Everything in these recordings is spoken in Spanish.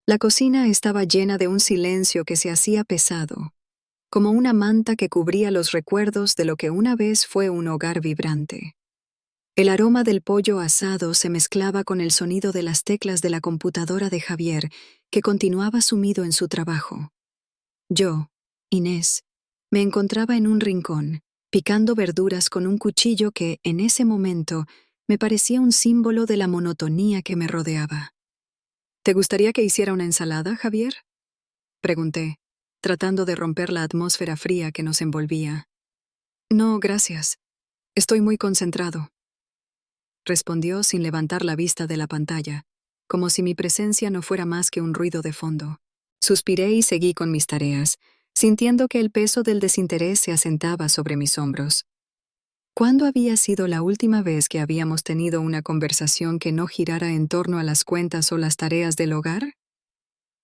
La cocina estaba llena de un silencio que se hacía pesado, como una manta que cubría los recuerdos de lo que una vez fue un hogar vibrante. El aroma del pollo asado se mezclaba con el sonido de las teclas de la computadora de Javier, que continuaba sumido en su trabajo. Yo, Inés, me encontraba en un rincón, picando verduras con un cuchillo que, en ese momento, me parecía un símbolo de la monotonía que me rodeaba. ¿Te gustaría que hiciera una ensalada, Javier?, pregunté, tratando de romper la atmósfera fría que nos envolvía. No, gracias. Estoy muy concentrado, respondió sin levantar la vista de la pantalla, como si mi presencia no fuera más que un ruido de fondo. Suspiré y seguí con mis tareas, sintiendo que el peso del desinterés se asentaba sobre mis hombros. ¿Cuándo había sido la última vez que habíamos tenido una conversación que no girara en torno a las cuentas o las tareas del hogar?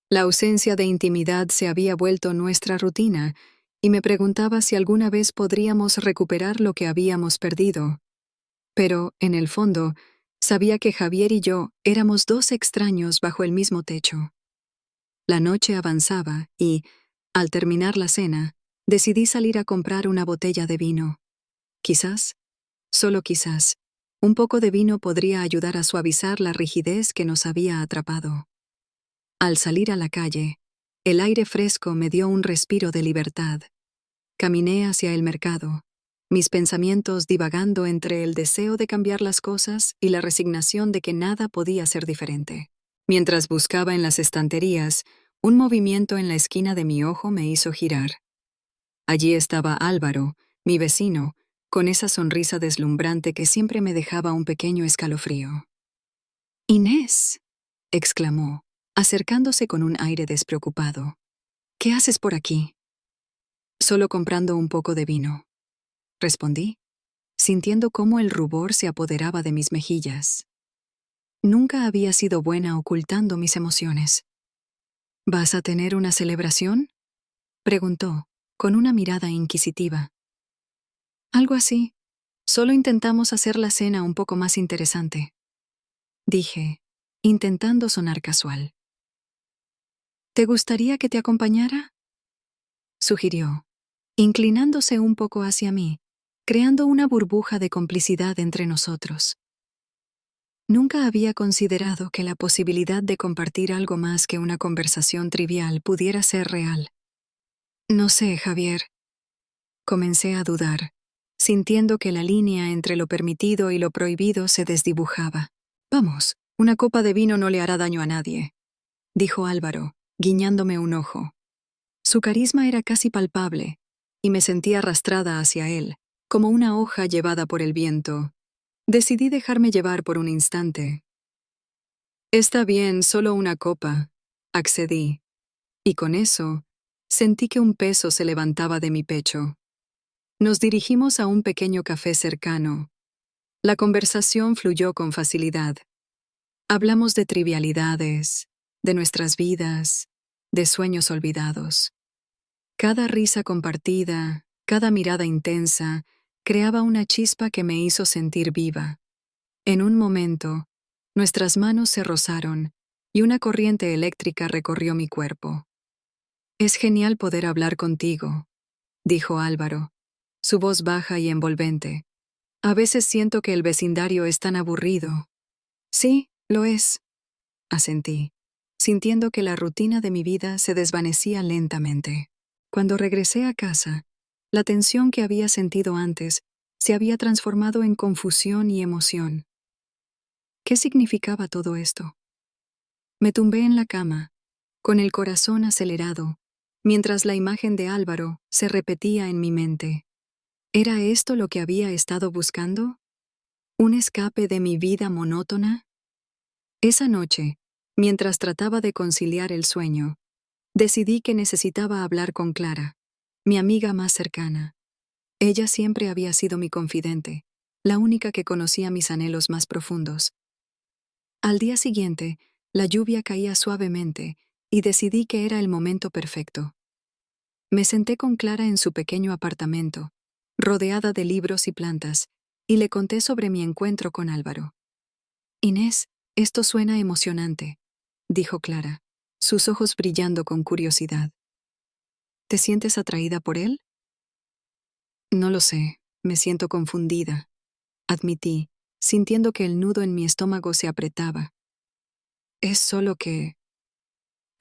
La ausencia de intimidad se había vuelto nuestra rutina, y me preguntaba si alguna vez podríamos recuperar lo que habíamos perdido. Pero, en el fondo, sabía que Javier y yo éramos dos extraños bajo el mismo techo. La noche avanzaba y, al terminar la cena, decidí salir a comprar una botella de vino. Quizás, solo quizás, un poco de vino podría ayudar a suavizar la rigidez que nos había atrapado. Al salir a la calle, el aire fresco me dio un respiro de libertad. Caminé hacia el mercado, mis pensamientos divagando entre el deseo de cambiar las cosas y la resignación de que nada podía ser diferente. Mientras buscaba en las estanterías, un movimiento en la esquina de mi ojo me hizo girar. Allí estaba Álvaro, mi vecino, con esa sonrisa deslumbrante que siempre me dejaba un pequeño escalofrío. «Inés», exclamó, acercándose con un aire despreocupado. «¿Qué haces por aquí?» «Solo comprando un poco de vino», respondí, sintiendo cómo el rubor se apoderaba de mis mejillas. Nunca había sido buena ocultando mis emociones. «¿Vas a tener una celebración?», preguntó, con una mirada inquisitiva. «Algo así. Solo intentamos hacer la cena un poco más interesante», dije, intentando sonar casual. «¿Te gustaría que te acompañara?», sugirió, inclinándose un poco hacia mí, creando una burbuja de complicidad entre nosotros. Nunca había considerado que la posibilidad de compartir algo más que una conversación trivial pudiera ser real. «No sé, Javier», comencé a dudar, sintiendo que la línea entre lo permitido y lo prohibido se desdibujaba. «Vamos, una copa de vino no le hará daño a nadie», dijo Álvaro, guiñándome un ojo. Su carisma era casi palpable, y me sentí arrastrada hacia él, como una hoja llevada por el viento. Decidí dejarme llevar por un instante. «Está bien, solo una copa», accedí, y con eso, sentí que un peso se levantaba de mi pecho. Nos dirigimos a un pequeño café cercano. La conversación fluyó con facilidad. Hablamos de trivialidades, de nuestras vidas, de sueños olvidados. Cada risa compartida, cada mirada intensa, creaba una chispa que me hizo sentir viva. En un momento, nuestras manos se rozaron y una corriente eléctrica recorrió mi cuerpo. «Es genial poder hablar contigo», dijo Álvaro, su voz baja y envolvente. «A veces siento que el vecindario es tan aburrido». «Sí, lo es», asentí, sintiendo que la rutina de mi vida se desvanecía lentamente. Cuando regresé a casa, la tensión que había sentido antes se había transformado en confusión y emoción. ¿Qué significaba todo esto? Me tumbé en la cama, con el corazón acelerado, mientras la imagen de Álvaro se repetía en mi mente. ¿Era esto lo que había estado buscando? ¿Un escape de mi vida monótona? Esa noche, mientras trataba de conciliar el sueño, decidí que necesitaba hablar con Clara, mi amiga más cercana. Ella siempre había sido mi confidente, la única que conocía mis anhelos más profundos. Al día siguiente, la lluvia caía suavemente y decidí que era el momento perfecto. Me senté con Clara en su pequeño apartamento, rodeada de libros y plantas, y le conté sobre mi encuentro con Álvaro. «Inés, esto suena emocionante», dijo Clara. sus ojos brillando con curiosidad. ¿Te sientes atraída por él? No lo sé, me siento confundida, admití, sintiendo que el nudo en mi estómago se apretaba. Es solo que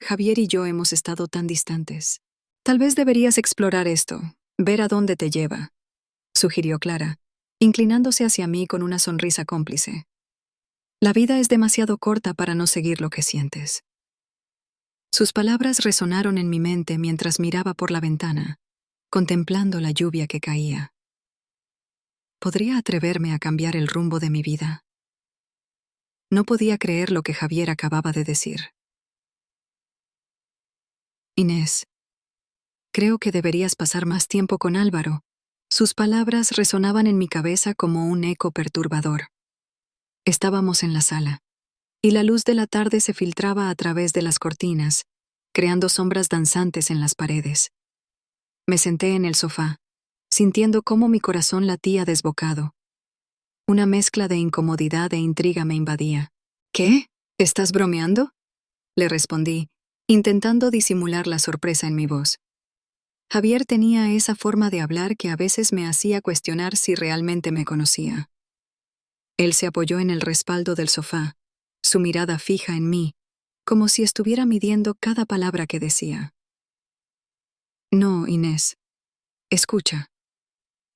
Javier y yo hemos estado tan distantes. Tal vez deberías explorar esto, ver a dónde te lleva, sugirió Clara, inclinándose hacia mí con una sonrisa cómplice. La vida es demasiado corta para no seguir lo que sientes. Sus palabras resonaron en mi mente mientras miraba por la ventana, contemplando la lluvia que caía. ¿Podría atreverme a cambiar el rumbo de mi vida? No podía creer lo que Javier acababa de decir. Inés, creo que deberías pasar más tiempo con Álvaro. Sus palabras resonaban en mi cabeza como un eco perturbador. Estábamos en la sala, y la luz de la tarde se filtraba a través de las cortinas, creando sombras danzantes en las paredes. Me senté en el sofá, sintiendo cómo mi corazón latía desbocado. Una mezcla de incomodidad e intriga me invadía. ¿Qué? ¿Estás bromeando? Le respondí, intentando disimular la sorpresa en mi voz. Javier tenía esa forma de hablar que a veces me hacía cuestionar si realmente me conocía. Él se apoyó en el respaldo del sofá, su mirada fija en mí, como si estuviera midiendo cada palabra que decía. No, Inés. Escucha.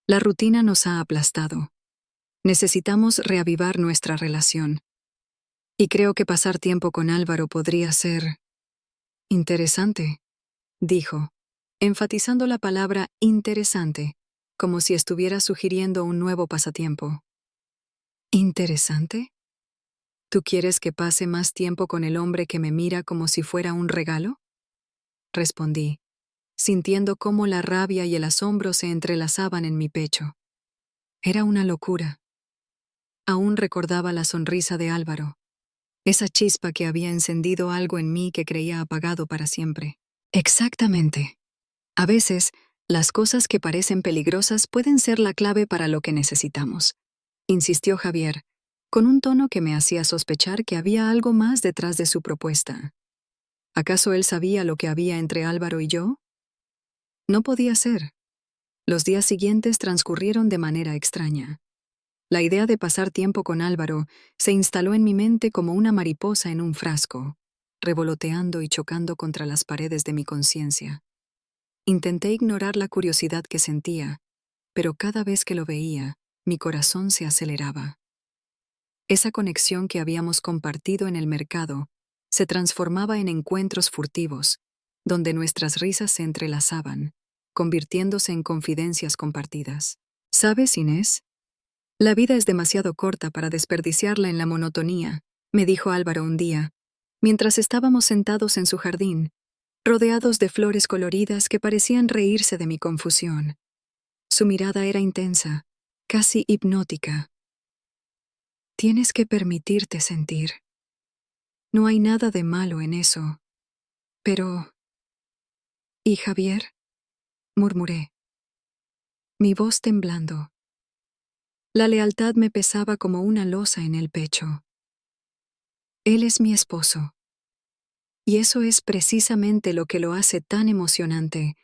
La rutina nos ha aplastado. Necesitamos reavivar nuestra relación. Y creo que pasar tiempo con Álvaro podría ser interesante, dijo, enfatizando la palabra interesante, como si estuviera sugiriendo un nuevo pasatiempo. ¿Interesante? ¿Tú quieres que pase más tiempo con el hombre que me mira como si fuera un regalo? Respondí, sintiendo cómo la rabia y el asombro se entrelazaban en mi pecho. Era una locura. Aún recordaba la sonrisa de Álvaro, esa chispa que había encendido algo en mí que creía apagado para siempre. Exactamente. A veces, las cosas que parecen peligrosas pueden ser la clave para lo que necesitamos, insistió Javier, con un tono que me hacía sospechar que había algo más detrás de su propuesta. ¿Acaso él sabía lo que había entre Álvaro y yo? No podía ser. Los días siguientes transcurrieron de manera extraña. La idea de pasar tiempo con Álvaro se instaló en mi mente como una mariposa en un frasco, revoloteando y chocando contra las paredes de mi conciencia. Intenté ignorar la curiosidad que sentía, pero cada vez que lo veía, mi corazón se aceleraba. Esa conexión que habíamos compartido en el mercado se transformaba en encuentros furtivos, donde nuestras risas se entrelazaban, convirtiéndose en confidencias compartidas. ¿Sabes, Inés? La vida es demasiado corta para desperdiciarla en la monotonía, me dijo Álvaro un día, mientras estábamos sentados en su jardín, rodeados de flores coloridas que parecían reírse de mi confusión. Su mirada era intensa, casi hipnótica. Tienes que permitirte sentir. No hay nada de malo en eso. Pero... ¿Y Javier? Murmuré, mi voz temblando. La lealtad me pesaba como una losa en el pecho. Él es mi esposo. Y eso es precisamente lo que lo hace tan emocionante,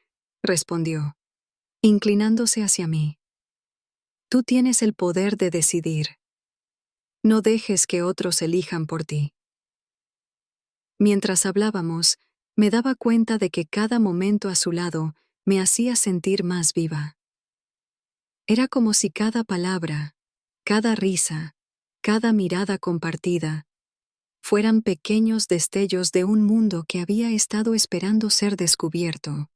respondió, inclinándose hacia mí. Tú tienes el poder de decidir. No dejes que otros elijan por ti. Mientras hablábamos, me daba cuenta de que cada momento a su lado me hacía sentir más viva. Era como si cada palabra, cada risa, cada mirada compartida, fueran pequeños destellos de un mundo que había estado esperando ser descubierto.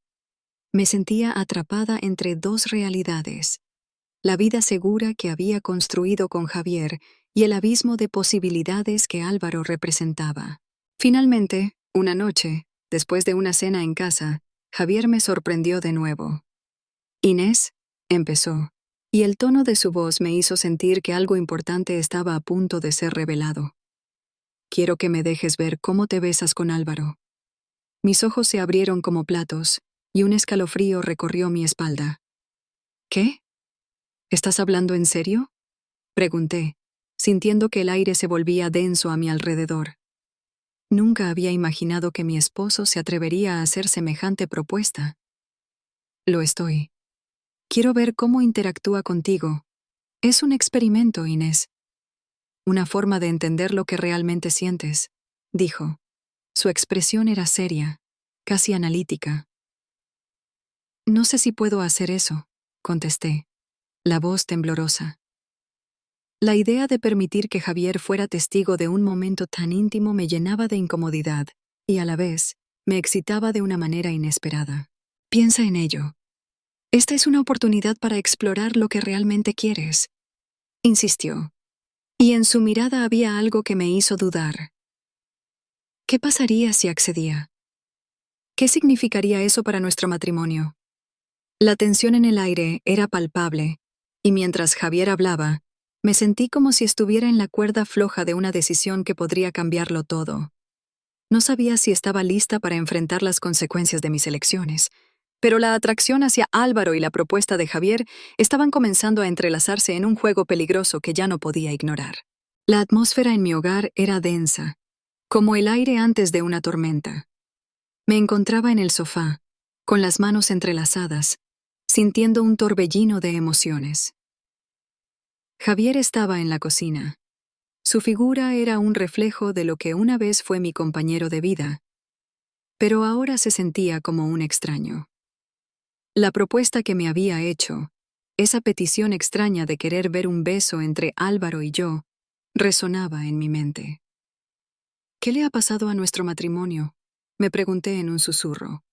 Me sentía atrapada entre dos realidades, la vida segura que había construido con Javier y el abismo de posibilidades que Álvaro representaba. Finalmente, una noche, después de una cena en casa, Javier me sorprendió de nuevo. Inés, empezó, y el tono de su voz me hizo sentir que algo importante estaba a punto de ser revelado. Quiero que me dejes ver cómo te besas con Álvaro. Mis ojos se abrieron como platos, y un escalofrío recorrió mi espalda. ¿Qué? ¿Estás hablando en serio? Pregunté, sintiendo que el aire se volvía denso a mi alrededor. Nunca había imaginado que mi esposo se atrevería a hacer semejante propuesta. Lo estoy. Quiero ver cómo interactúa contigo. Es un experimento, Inés. Una forma de entender lo que realmente sientes, dijo. Su expresión era seria, casi analítica. No sé si puedo hacer eso, contesté, la voz temblorosa. La idea de permitir que Javier fuera testigo de un momento tan íntimo me llenaba de incomodidad y a la vez me excitaba de una manera inesperada. Piensa en ello. Esta es una oportunidad para explorar lo que realmente quieres, insistió, y en su mirada había algo que me hizo dudar. ¿Qué pasaría si accedía? ¿Qué significaría eso para nuestro matrimonio? La tensión en el aire era palpable, y mientras Javier hablaba, me sentí como si estuviera en la cuerda floja de una decisión que podría cambiarlo todo. No sabía si estaba lista para enfrentar las consecuencias de mis elecciones, pero la atracción hacia Álvaro y la propuesta de Javier estaban comenzando a entrelazarse en un juego peligroso que ya no podía ignorar. La atmósfera en mi hogar era densa, como el aire antes de una tormenta. Me encontraba en el sofá, con las manos entrelazadas, sintiendo un torbellino de emociones. Javier estaba en la cocina. Su figura era un reflejo de lo que una vez fue mi compañero de vida, pero ahora se sentía como un extraño. La propuesta que me había hecho, esa petición extraña de querer ver un beso entre Álvaro y yo, resonaba en mi mente. ¿Qué le ha pasado a nuestro matrimonio?, me pregunté en un susurro.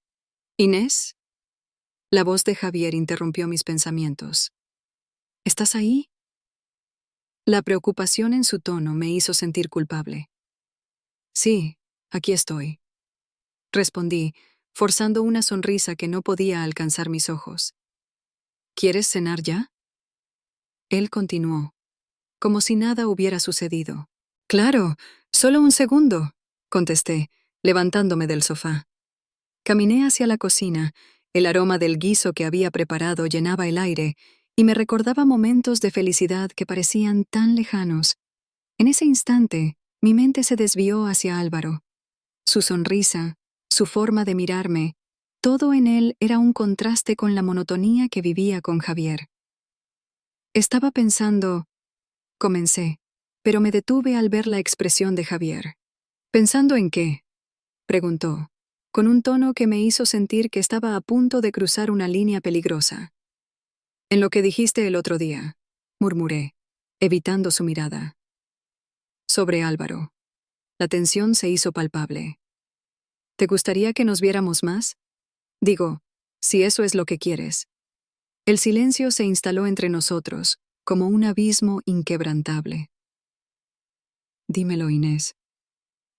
¿Inés? La voz de Javier interrumpió mis pensamientos. ¿Estás ahí? La preocupación en su tono me hizo sentir culpable. Sí, aquí estoy, respondí, forzando una sonrisa que no podía alcanzar mis ojos. ¿Quieres cenar ya? Él continuó, como si nada hubiera sucedido. Claro, solo un segundo, contesté, levantándome del sofá. Caminé hacia la cocina, el aroma del guiso que había preparado llenaba el aire y me recordaba momentos de felicidad que parecían tan lejanos. En ese instante, mi mente se desvió hacia Álvaro. Su sonrisa, su forma de mirarme, todo en él era un contraste con la monotonía que vivía con Javier. Estaba pensando, comencé, pero me detuve al ver la expresión de Javier. ¿Pensando en qué?, preguntó, con un tono que me hizo sentir que estaba a punto de cruzar una línea peligrosa. En lo que dijiste el otro día, murmuré, evitando su mirada. Sobre Álvaro. La tensión se hizo palpable. ¿Te gustaría que nos viéramos más? Digo, si eso es lo que quieres. El silencio se instaló entre nosotros, como un abismo inquebrantable. Dímelo, Inés.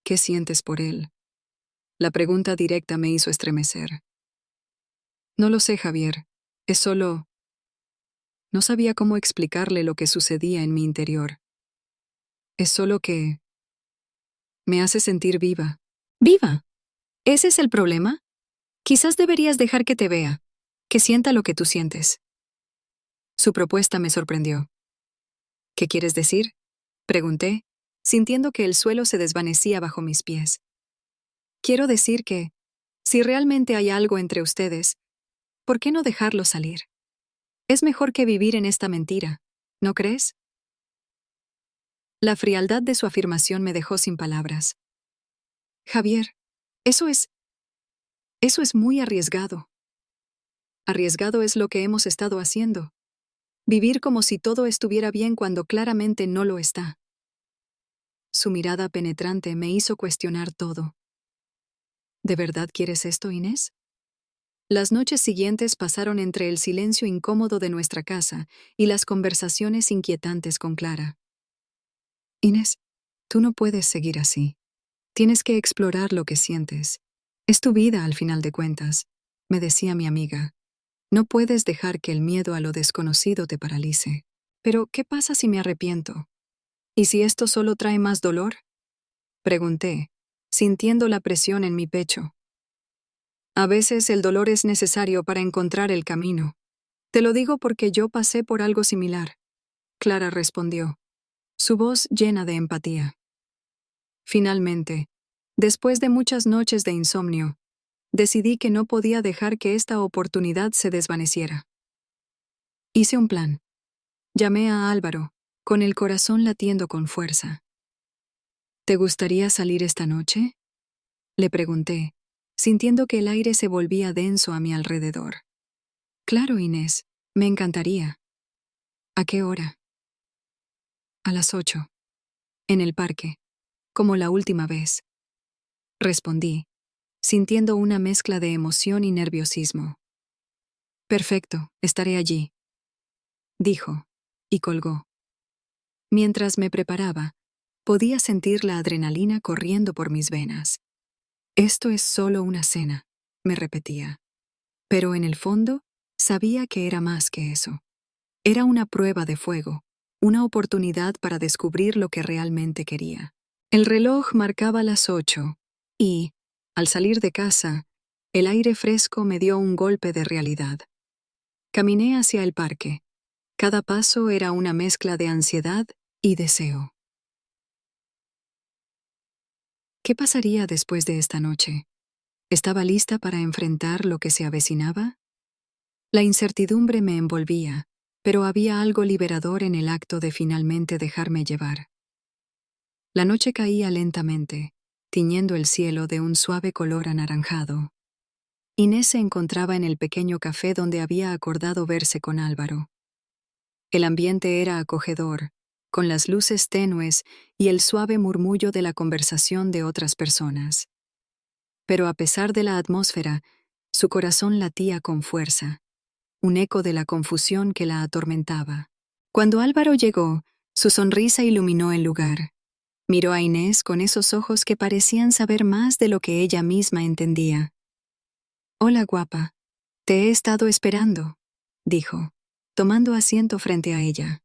¿Qué sientes por él? La pregunta directa me hizo estremecer. No lo sé, Javier. Es solo... No sabía cómo explicarle lo que sucedía en mi interior. Es solo que... me hace sentir viva. ¿Viva? ¿Ese es el problema? Quizás deberías dejar que te vea, que sienta lo que tú sientes. Su propuesta me sorprendió. ¿Qué quieres decir?, pregunté, sintiendo que el suelo se desvanecía bajo mis pies. Quiero decir que, si realmente hay algo entre ustedes, ¿por qué no dejarlo salir? Es mejor que vivir en esta mentira, ¿no crees? La frialdad de su afirmación me dejó sin palabras. Javier, eso es muy arriesgado. Arriesgado es lo que hemos estado haciendo. Vivir como si todo estuviera bien cuando claramente no lo está. Su mirada penetrante me hizo cuestionar todo. ¿De verdad quieres esto, Inés? Las noches siguientes pasaron entre el silencio incómodo de nuestra casa y las conversaciones inquietantes con Clara. Inés, tú no puedes seguir así. Tienes que explorar lo que sientes. Es tu vida al final de cuentas, me decía mi amiga. No puedes dejar que el miedo a lo desconocido te paralice. Pero, ¿qué pasa si me arrepiento? ¿Y si esto solo trae más dolor?, pregunté, sintiendo la presión en mi pecho. A veces el dolor es necesario para encontrar el camino. Te lo digo porque yo pasé por algo similar, Clara respondió, su voz llena de empatía. Finalmente, Después de muchas noches de insomnio, decidí que no podía dejar que esta oportunidad se desvaneciera. Hice un plan. Llamé a Álvaro, con el corazón latiendo con fuerza. ¿Te gustaría salir esta noche?, le pregunté, sintiendo que el aire se volvía denso a mi alrededor. Claro, Inés, me encantaría. ¿A qué hora? A las 8. En el parque, como la última vez. Respondí, sintiendo una mezcla de emoción y nerviosismo. Perfecto, estaré allí, dijo, y colgó. Mientras me preparaba, podía sentir la adrenalina corriendo por mis venas. Esto es solo una cena, me repetía. Pero en el fondo, sabía que era más que eso. Era una prueba de fuego, una oportunidad para descubrir lo que realmente quería. El reloj marcaba las 8, y, al salir de casa, el aire fresco me dio un golpe de realidad. Caminé hacia el parque. Cada paso era una mezcla de ansiedad y deseo. ¿Qué pasaría después de esta noche? ¿Estaba lista para enfrentar lo que se avecinaba? La incertidumbre me envolvía, pero había algo liberador en el acto de finalmente dejarme llevar. La noche caía lentamente, tiñendo el cielo de un suave color anaranjado. Inés se encontraba en el pequeño café donde había acordado verse con Álvaro. El ambiente era acogedor, con las luces tenues y el suave murmullo de la conversación de otras personas. Pero a pesar de la atmósfera, su corazón latía con fuerza, un eco de la confusión que la atormentaba. Cuando Álvaro llegó, su sonrisa iluminó el lugar. Miró a Inés con esos ojos que parecían saber más de lo que ella misma entendía. «Hola, guapa. Te he estado esperando», dijo, tomando asiento frente a ella.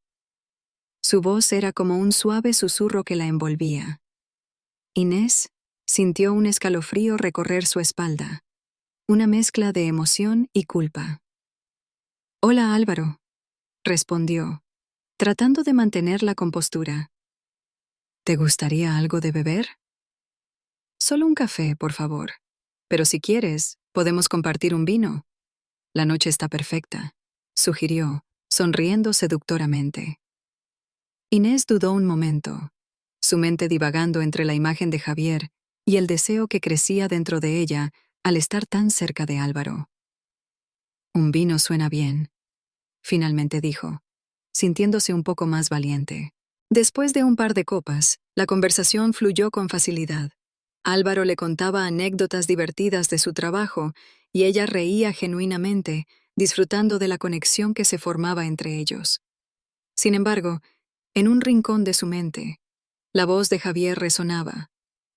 Su voz era como un suave susurro que la envolvía. Inés sintió un escalofrío recorrer su espalda, una mezcla de emoción y culpa. «Hola, Álvaro», respondió, tratando de mantener la compostura. «¿Te gustaría algo de beber?» «Solo un café, por favor. Pero si quieres, podemos compartir un vino. La noche está perfecta», sugirió, sonriendo seductoramente. Inés dudó un momento, su mente divagando entre la imagen de Javier y el deseo que crecía dentro de ella al estar tan cerca de Álvaro. «Un vino suena bien», finalmente dijo, sintiéndose un poco más valiente. Después de un par de copas, la conversación fluyó con facilidad. Álvaro le contaba anécdotas divertidas de su trabajo y ella reía genuinamente, disfrutando de la conexión que se formaba entre ellos. Sin embargo, en un rincón de su mente, la voz de Javier resonaba,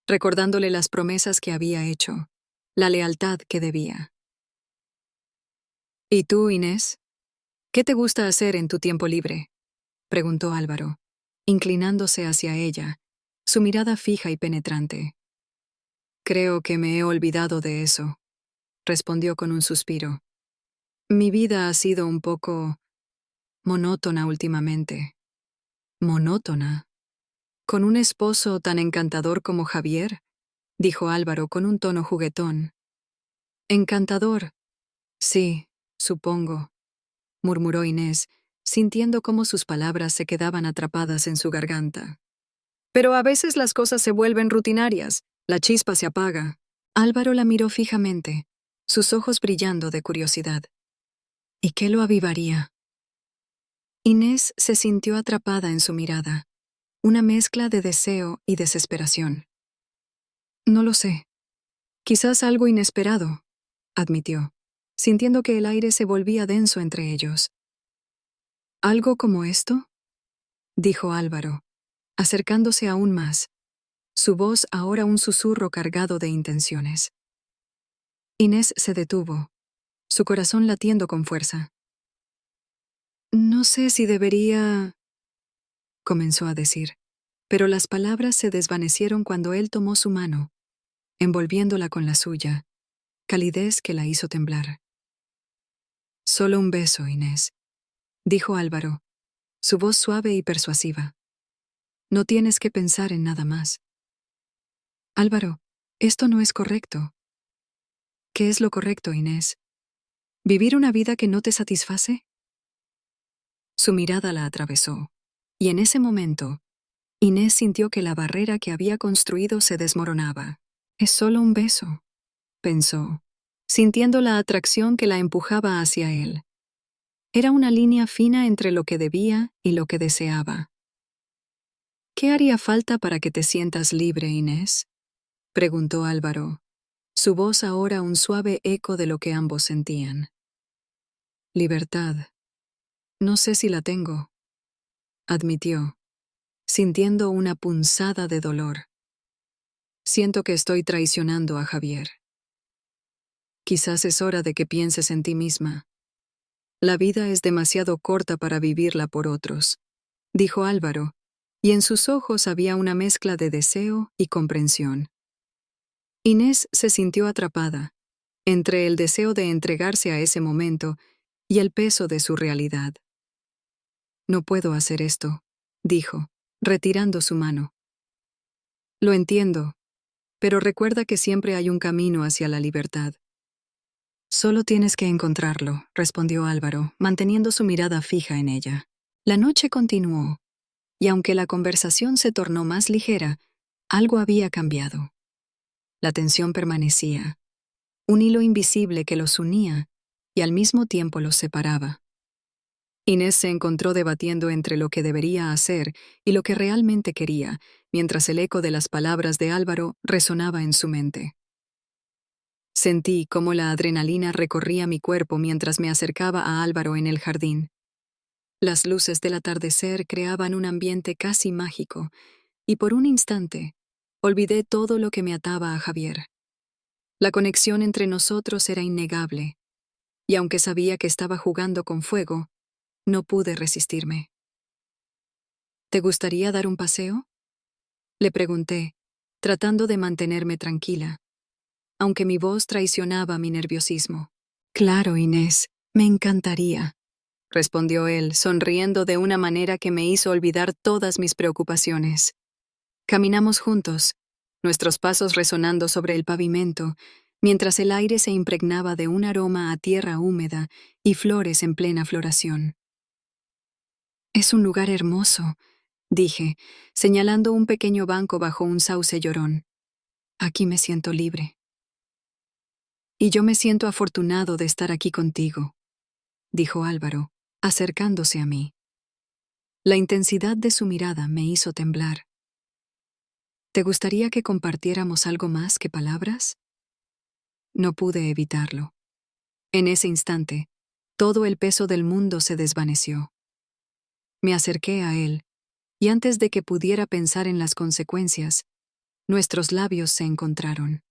recordándole las promesas que había hecho, la lealtad que debía. «¿Y tú, Inés? ¿Qué te gusta hacer en tu tiempo libre?», preguntó Álvaro, inclinándose hacia ella, su mirada fija y penetrante. «Creo que me he olvidado de eso», respondió con un suspiro. «Mi vida ha sido un poco monótona últimamente». «¿Monótona? ¿Con un esposo tan encantador como Javier?», dijo Álvaro con un tono juguetón. «Encantador. Sí, supongo», murmuró Inés, sintiendo cómo sus palabras se quedaban atrapadas en su garganta. «Pero a veces las cosas se vuelven rutinarias, la chispa se apaga». Álvaro la miró fijamente, sus ojos brillando de curiosidad. ¿Y qué lo avivaría? Inés se sintió atrapada en su mirada, una mezcla de deseo y desesperación. «No lo sé. Quizás algo inesperado», admitió, sintiendo que el aire se volvía denso entre ellos. «¿Algo como esto?», dijo Álvaro, acercándose aún más, su voz ahora un susurro cargado de intenciones. Inés se detuvo, su corazón latiendo con fuerza. «No sé si debería», comenzó a decir, pero las palabras se desvanecieron cuando él tomó su mano, envolviéndola con la suya, calidez que la hizo temblar. «Solo un beso, Inés», dijo Álvaro, su voz suave y persuasiva. «No tienes que pensar en nada más». «Álvaro, Esto no es correcto. ¿Qué es lo correcto, Inés? ¿Vivir una vida que no te satisface? Su mirada la atravesó, y en ese momento, Inés sintió que la barrera que había construido se desmoronaba. Es solo un beso, pensó, sintiendo la atracción que la empujaba hacia él. Era una línea fina entre lo que debía y lo que deseaba. ¿Qué haría falta para que te sientas libre, Inés?, preguntó Álvaro, su voz ahora un suave eco de lo que ambos sentían. Libertad. No sé si la tengo, admitió, sintiendo una punzada de dolor. Siento que estoy traicionando a Javier. Quizás es hora de que pienses en ti misma. La vida es demasiado corta para vivirla por otros, dijo Álvaro, y en sus ojos había una mezcla de deseo y comprensión. Inés se sintió atrapada, entre el deseo de entregarse a ese momento y el peso de su realidad. No puedo hacer esto, dijo, retirando su mano. Lo entiendo, pero recuerda que siempre hay un camino hacia la libertad. Solo tienes que encontrarlo, respondió Álvaro, manteniendo su mirada fija en ella. La noche continuó, y aunque la conversación se tornó más ligera, algo había cambiado. La tensión permanecía, un hilo invisible que los unía y al mismo tiempo los separaba. Inés se encontró debatiendo entre lo que debería hacer y lo que realmente quería, mientras el eco de las palabras de Álvaro resonaba en su mente. Sentí cómo la adrenalina recorría mi cuerpo mientras me acercaba a Álvaro en el jardín. Las luces del atardecer creaban un ambiente casi mágico, y por un instante, olvidé todo lo que me ataba a Javier. La conexión entre nosotros era innegable, y aunque sabía que estaba jugando con fuego, no pude resistirme. ¿Te gustaría dar un paseo?, le pregunté, tratando de mantenerme tranquila, aunque mi voz traicionaba mi nerviosismo. Claro, Inés, me encantaría, respondió él, sonriendo de una manera que me hizo olvidar todas mis preocupaciones. Caminamos juntos, nuestros pasos resonando sobre el pavimento, mientras el aire se impregnaba de un aroma a tierra húmeda y flores en plena floración. Es un lugar hermoso, dije, señalando un pequeño banco bajo un sauce llorón. Aquí me siento libre. Y yo me siento afortunado de estar aquí contigo, dijo Álvaro, acercándose a mí. La intensidad de su mirada me hizo temblar. ¿Te gustaría que compartiéramos algo más que palabras? No pude evitarlo. En ese instante, todo el peso del mundo se desvaneció. Me acerqué a él, y antes de que pudiera pensar en las consecuencias, nuestros labios se encontraron.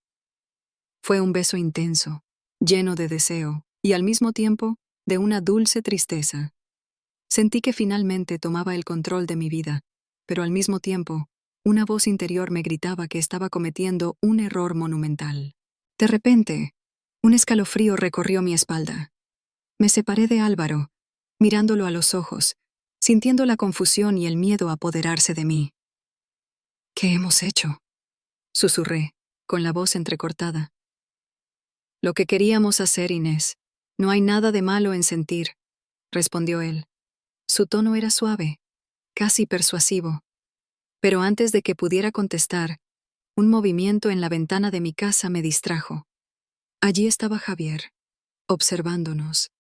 Fue un beso intenso, lleno de deseo, y al mismo tiempo de una dulce tristeza. Sentí que finalmente tomaba el control de mi vida, pero al mismo tiempo, una voz interior me gritaba que estaba cometiendo un error monumental. De repente, un escalofrío recorrió mi espalda. Me separé de Álvaro, mirándolo a los ojos, sintiendo la confusión y el miedo apoderarse de mí. ¿Qué hemos hecho?, susurré, con la voz entrecortada. Lo que queríamos hacer, Inés. No hay nada de malo en sentir, respondió él. Su tono era suave, casi persuasivo. Pero antes de que pudiera contestar, un movimiento en la ventana de mi casa me distrajo. Allí estaba Javier, observándonos.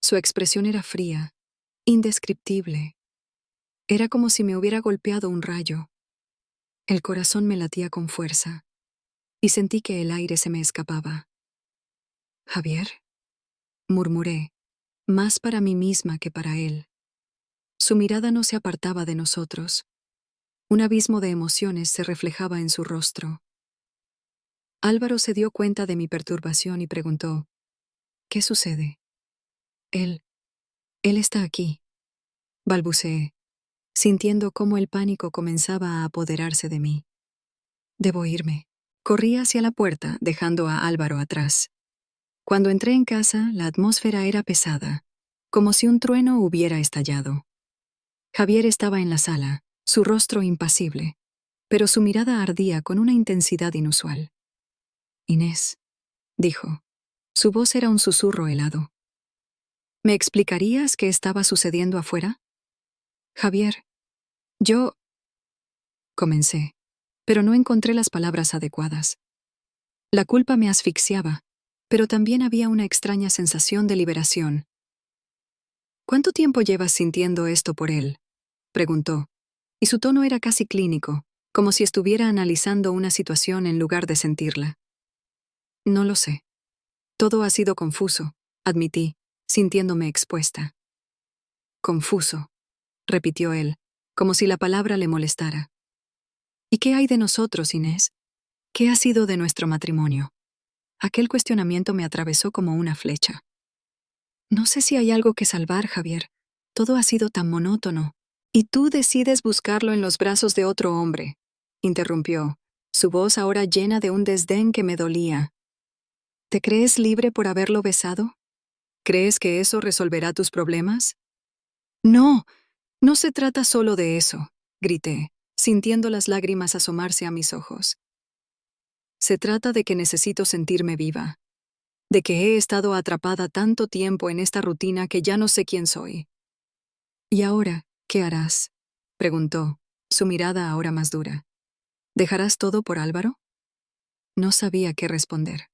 Su expresión era fría, indescriptible. Era como si me hubiera golpeado un rayo. El corazón me latía con fuerza, y sentí que el aire se me escapaba. «¿Javier?», murmuré, más para mí misma que para él. Su mirada no se apartaba de nosotros. Un abismo de emociones se reflejaba en su rostro. Álvaro se dio cuenta de mi perturbación y preguntó, «¿Qué sucede?». Él está aquí», balbuceé, sintiendo cómo el pánico comenzaba a apoderarse de mí. «Debo irme». Corrí hacia la puerta, dejando a Álvaro atrás. Cuando entré en casa, la atmósfera era pesada, como si un trueno hubiera estallado. Javier estaba en la sala, su rostro impasible, pero su mirada ardía con una intensidad inusual. Inés, dijo. Su voz era un susurro helado. ¿Me explicarías qué estaba sucediendo afuera? Javier, yo... comencé, pero no encontré las palabras adecuadas. La culpa me asfixiaba, pero también había una extraña sensación de liberación. ¿Cuánto tiempo llevas sintiendo esto por él?, preguntó, y su tono era casi clínico, como si estuviera analizando una situación en lugar de sentirla. No lo sé. Todo ha sido confuso, admití, sintiéndome expuesta. Confuso, repitió él, como si la palabra le molestara. ¿Y qué hay de nosotros, Inés? ¿Qué ha sido de nuestro matrimonio? Aquel cuestionamiento me atravesó como una flecha. No sé si hay algo que salvar, Javier. Todo ha sido tan monótono. Y tú decides buscarlo en los brazos de otro hombre, interrumpió, su voz ahora llena de un desdén que me dolía. ¿Te crees libre por haberlo besado? ¿Crees que eso resolverá tus problemas? No, no se trata solo de eso, grité, sintiendo las lágrimas asomarse a mis ojos. Se trata de que necesito sentirme viva, de que he estado atrapada tanto tiempo en esta rutina que ya no sé quién soy. ¿Y ahora, qué harás?, preguntó, su mirada ahora más dura. ¿Dejarás todo por Álvaro? No sabía qué responder.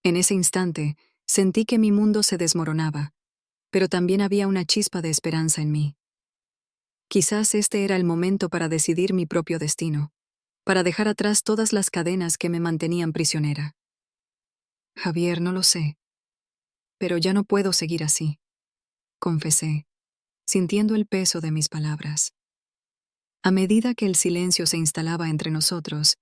En ese instante, sentí que mi mundo se desmoronaba, pero también había una chispa de esperanza en mí. Quizás este era el momento para decidir mi propio destino, para dejar atrás todas las cadenas que me mantenían prisionera. Javier, no lo sé, pero ya no puedo seguir así, confesé, sintiendo el peso de mis palabras. A medida que el silencio se instalaba entre nosotros,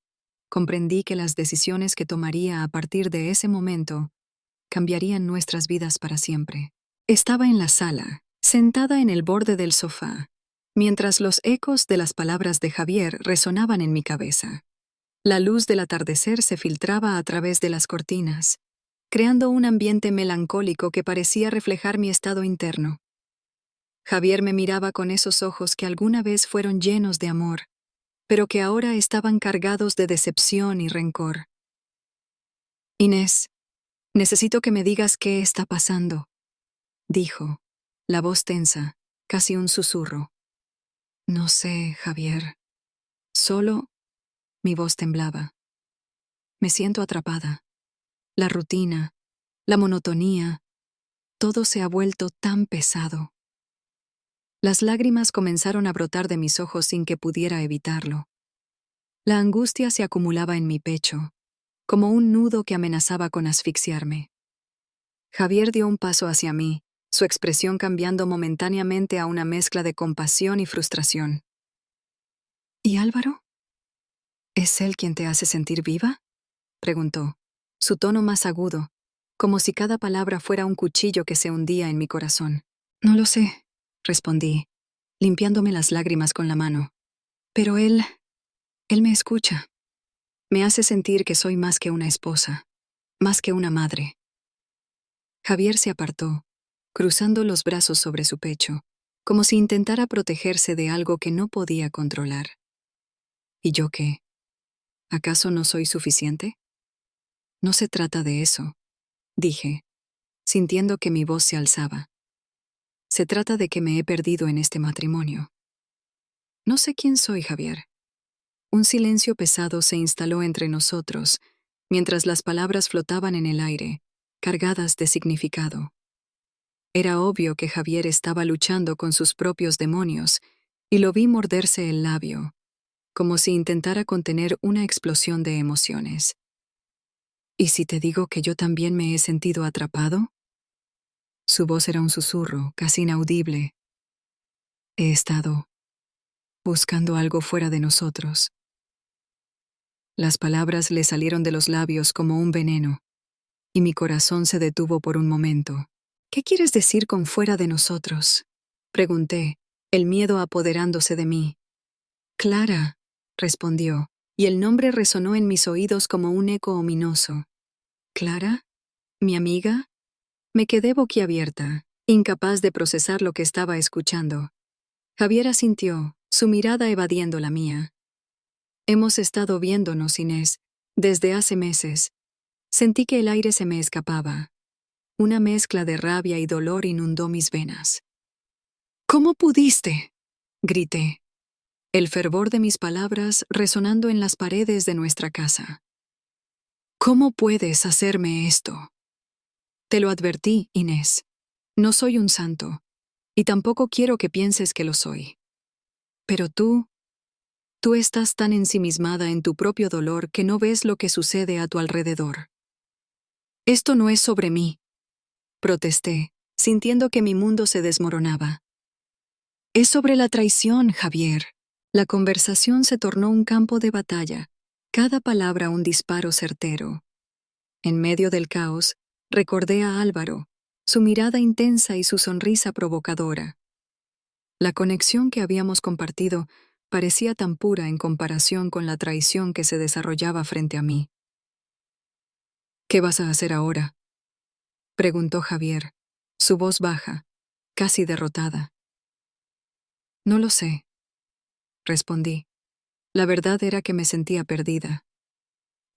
comprendí que las decisiones que tomaría a partir de ese momento cambiarían nuestras vidas para siempre. Estaba en la sala, sentada en el borde del sofá, mientras los ecos de las palabras de Javier resonaban en mi cabeza. La luz del atardecer se filtraba a través de las cortinas, creando un ambiente melancólico que parecía reflejar mi estado interno. Javier me miraba con esos ojos que alguna vez fueron llenos de amor, pero que ahora estaban cargados de decepción y rencor. Inés, necesito que me digas qué está pasando, dijo, la voz tensa, casi un susurro. No sé, Javier. Solo... Mi voz temblaba. Me siento atrapada. La rutina, la monotonía, todo se ha vuelto tan pesado. Las lágrimas comenzaron a brotar de mis ojos sin que pudiera evitarlo. La angustia se acumulaba en mi pecho, como un nudo que amenazaba con asfixiarme. Javier dio un paso hacia mí, su expresión cambiando momentáneamente a una mezcla de compasión y frustración. ¿Y Álvaro? ¿Es él quien te hace sentir viva?, preguntó, su tono más agudo, como si cada palabra fuera un cuchillo que se hundía en mi corazón. No lo sé, respondí, limpiándome las lágrimas con la mano. Pero él me escucha. Me hace sentir que soy más que una esposa, más que una madre. Javier se apartó, cruzando los brazos sobre su pecho, como si intentara protegerse de algo que no podía controlar. ¿Y yo qué? ¿Acaso no soy suficiente? No se trata de eso, dije, sintiendo que mi voz se alzaba. Se trata de que me he perdido en este matrimonio. No sé quién soy, Javier. Un silencio pesado se instaló entre nosotros, mientras las palabras flotaban en el aire, cargadas de significado. Era obvio que Javier estaba luchando con sus propios demonios, y lo vi morderse el labio, como si intentara contener una explosión de emociones. ¿Y si te digo que yo también me he sentido atrapado? Su voz era un susurro, casi inaudible. He estado buscando algo fuera de nosotros. Las palabras le salieron de los labios como un veneno, y mi corazón se detuvo por un momento. ¿Qué quieres decir con fuera de nosotros?, pregunté, el miedo apoderándose de mí. Clara, respondió, y el nombre resonó en mis oídos como un eco ominoso. ¿Clara? ¿Mi amiga? Me quedé boquiabierta, incapaz de procesar lo que estaba escuchando. Javier asintió, su mirada evadiendo la mía. Hemos estado viéndonos, Inés, desde hace meses, Sentí que el aire se me escapaba. Una mezcla de rabia y dolor inundó mis venas. ¿Cómo pudiste?, grité, el fervor de mis palabras resonando en las paredes de nuestra casa. ¿Cómo puedes hacerme esto? Te lo advertí, Inés. No soy un santo, y tampoco quiero que pienses que lo soy. Pero tú estás tan ensimismada en tu propio dolor que no ves lo que sucede a tu alrededor. Esto no es sobre mí, protesté, sintiendo que mi mundo se desmoronaba. Es sobre la traición, Javier. La conversación se tornó un campo de batalla, cada palabra un disparo certero. En medio del caos, recordé a Álvaro, su mirada intensa y su sonrisa provocadora. La conexión que habíamos compartido parecía tan pura en comparación con la traición que se desarrollaba frente a mí. ¿Qué vas a hacer ahora?, preguntó Javier, su voz baja, casi derrotada. No lo sé, respondí. La verdad era que me sentía perdida.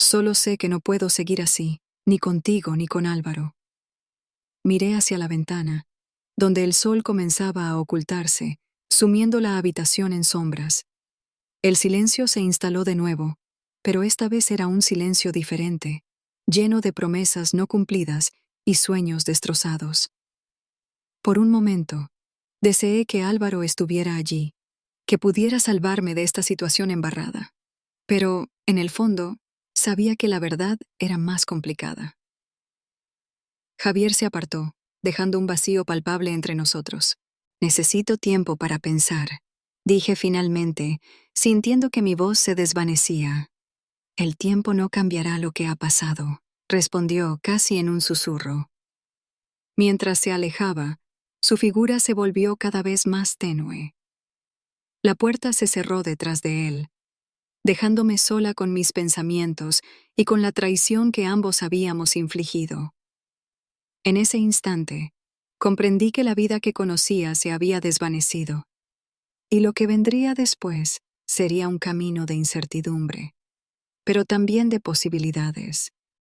Solo sé que no puedo seguir así, ni contigo ni con Álvaro. Miré hacia la ventana, donde el sol comenzaba a ocultarse, sumiendo la habitación en sombras. El silencio se instaló de nuevo, pero esta vez era un silencio diferente, lleno de promesas no cumplidas y sueños destrozados. Por un momento, deseé que Álvaro estuviera allí, que pudiera salvarme de esta situación embarrada. Pero, en el fondo, sabía que la verdad era más complicada. Javier se apartó, dejando un vacío palpable entre nosotros. Necesito tiempo para pensar, dije finalmente, sintiendo que mi voz se desvanecía. El tiempo no cambiará lo que ha pasado, respondió casi en un susurro. Mientras se alejaba, su figura se volvió cada vez más tenue. La puerta se cerró detrás de él, dejándome sola con mis pensamientos y con la traición que ambos habíamos infligido. En ese instante, comprendí que la vida que conocía se había desvanecido, y lo que vendría después sería un camino de incertidumbre, pero también de posibilidades.